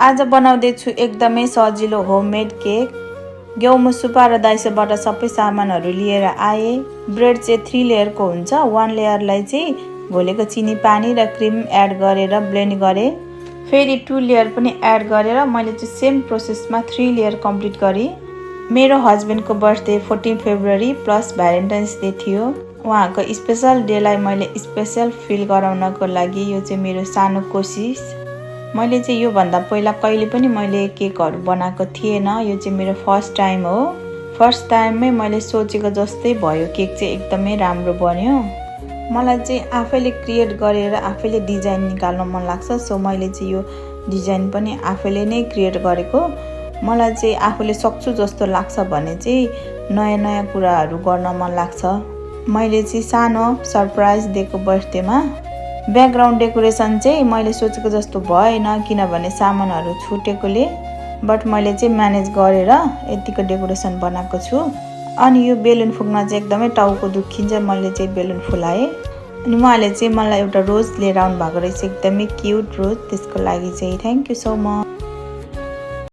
आज बनाउँदैछु एकदमै सजिलो होममेड केक। गेहूँ सुपा र दाइसोबाट सबै सामानहरू लिएर आए। ब्रेड चाहिँ 3 लेयरको हुन्छ। 1 लेयरलाई चाहिँ घोलेको चिनी पानी र क्रिम एड गरेर ब्लेन्ड गरे। फेरि 2 लेयर पनि एड गरेर मैले चाहिँ सेम प्रोसेसमा 3 लेयर कम्प्लिट गरे। मेरो हस्बेन्डको birthday 14 February plus Valentine's day थियो। उहाँको स्पेशल डेलाई मैले स्पेशल फिल गराउनको लागि यो चाहिँ मेरो सानो कोसिस। मैले चाहिँ यो भन्दा पहिला कहिले पनि मैले केकहरू बनाएको थिएन। यो चाहिँ मेरो फर्स्ट टाइम हो। फर्स्ट टाइममै मैले सोचेको जस्तै भयो। केक चाहिँ एकदमै राम्रो बन्यो। मलाई चाहिँ आफैले क्रिएट गरेर आफैले डिजाइन निकाल्न मन लाग्छ। सो मैले चाहिँ यो डिजाइन पनि आफैले नै क्रिएट गरेको। मलाई चाहिँ आफूले सक्छु जस्तो लाग्छ भने चाहिँ नयाँ नयाँ कुराहरू गर्न मन लाग्छ। मैले चाहिँ सानो सरप्राइज दिएको बर्थडेमा। ब्याकग्राउन्ड डेकोरेसन चाहिँ मैले सोचेको जस्तो भएन किनभने सामानहरू छुटेकोले। बट मैले चाहिँ म्यानेज गरेर यतिको डेकोरेसन बनाएको छु। अनि यो बेलुन फुक्न चाहिँ एकदमै टाउको दुखिन्छ। मैले चाहिँ बेलुन फुलाएँ। अनि उहाँले चाहिँ मलाई एउटा रोज लिएर आउनु भएको रहेछ, एकदमै क्युट रोज। त्यसको लागि चाहिँ थ्याङ्क यू सो मच।